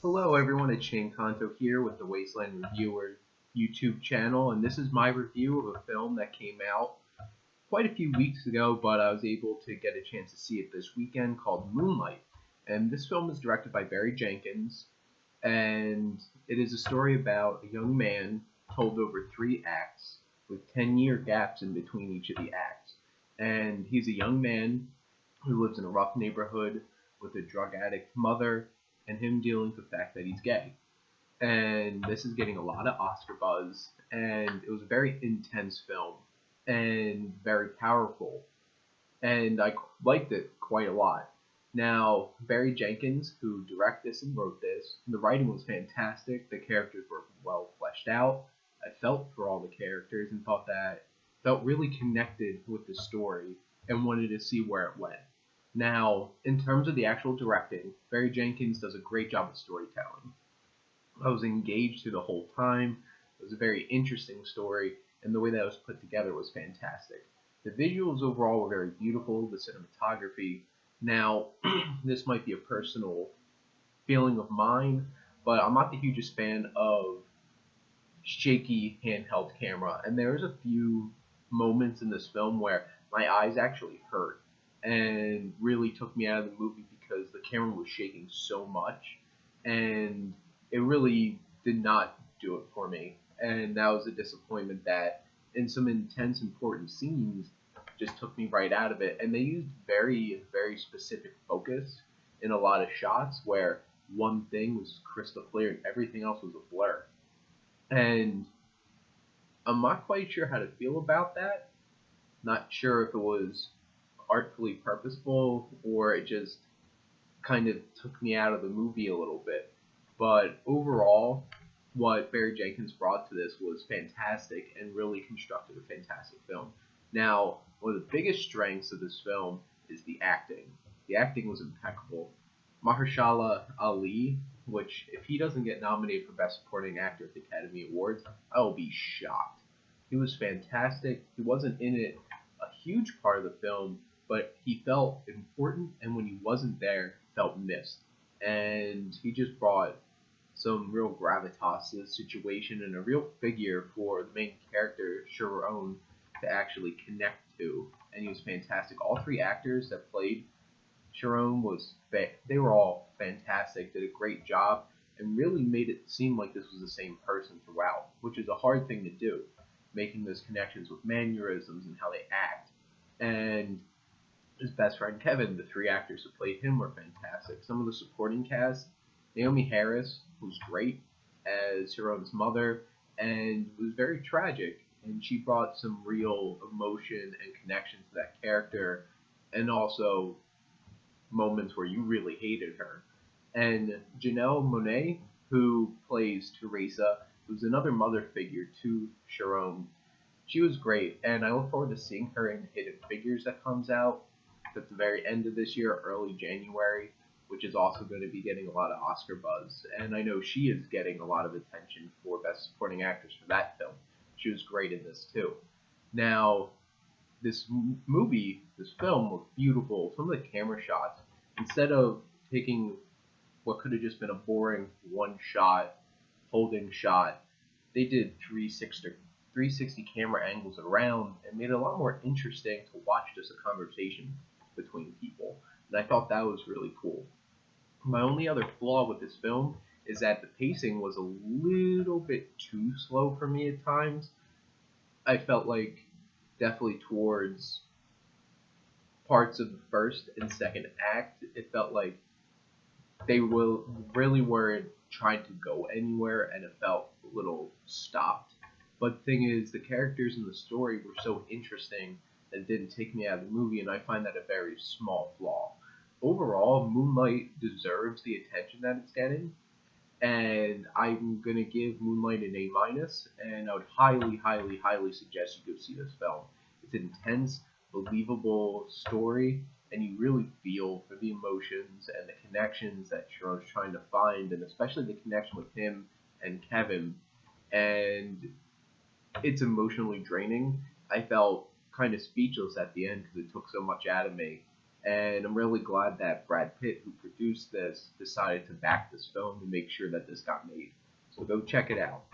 Hello everyone, it's Shane Kanto here with the Wasteland Reviewer YouTube channel, and this is my review of a film that came out quite a few weeks ago, but I was able to get a chance to see it this weekend, called Moonlight. And this film is directed by Barry Jenkins, and it is a story about a young man told over 3 acts, with 10-year gaps in between each of the acts. And he's a young man who lives in a rough neighborhood with a drug addict mother, and him dealing with the fact that he's gay. And this is getting a lot of Oscar buzz, and it was a very intense film and very powerful, and I liked it quite a lot. Now, Barry Jenkins, who directed this and wrote this, the writing was fantastic, the characters were well fleshed out, I felt for all the characters and felt really connected with the story and wanted to see where it went. Now, in terms of the actual directing, Barry Jenkins does a great job of storytelling. I was engaged through the whole time. It was a very interesting story, and the way that it was put together was fantastic. The visuals overall were very beautiful, the cinematography. Now, this might be a personal feeling of mine, but I'm not the hugest fan of shaky handheld camera, and there's a few moments in this film where my eyes actually hurt and really took me out of the movie because the camera was shaking so much, and it really did not do it for me. And that was a disappointment that in some intense, important scenes just took me right out of it. And they used very, very specific focus in a lot of shots where one thing was crystal clear and everything else was a blur. And I'm not quite sure how to feel about that. Not sure if it was artfully purposeful or it just kind of took me out of the movie a little bit. But overall, what Barry Jenkins brought to this was fantastic and really constructed a fantastic film. Now, one of the biggest strengths of this film is the acting. The acting was impeccable. Mahershala Ali, which if he doesn't get nominated for Best Supporting Actor at the Academy Awards, I will be shocked. He was fantastic. He wasn't in it a huge part of the film, but he felt important, and when he wasn't there, felt missed. And he just brought some real gravitas to the situation and a real figure for the main character, Sharon, to actually connect to. And he was fantastic. All 3 actors that played Sharon they were all fantastic, did a great job, and really made it seem like this was the same person throughout, which is a hard thing to do, making those connections with mannerisms and how they act. And his best friend Kevin, the 3 actors who played him were fantastic. Some of the supporting cast, Naomi Harris was great as Sharon's mother, and was very tragic, and she brought some real emotion and connection to that character, and also moments where you really hated her. And Janelle Monáe, who plays Teresa, who's another mother figure to Sharon, she was great, and I look forward to seeing her in Hidden Figures that comes out at the very end of this year, early January, which is also going to be getting a lot of Oscar buzz. And I know she is getting a lot of attention for Best Supporting Actress for that film. She was great in this too. Now, this film looked beautiful. Some of the camera shots, instead of taking what could have just been a boring one-shot holding shot, they did 360 camera angles around and made it a lot more interesting to watch just a conversation between people. And I thought that was really cool. My only other flaw with this film is that the pacing was a little bit too slow for me at times. I felt like definitely towards parts of the first and second act, it felt like they really weren't trying to go anywhere, and it felt a little stopped. But the thing is, the characters and the story were so interesting that it didn't take me out of the movie, and I find that a very small flaw. Overall, Moonlight deserves the attention that it's getting, and I'm going to give Moonlight an A-, and I would highly, highly, highly suggest you go see this film. It's an intense, believable story, and you really feel for the emotions and the connections that Sharon's trying to find, and especially the connection with him and Kevin. And it's emotionally draining. I felt kind of speechless at the end because it took so much out of me. And I'm really glad that Brad Pitt, who produced this, decided to back this film to make sure that this got made. So go check it out.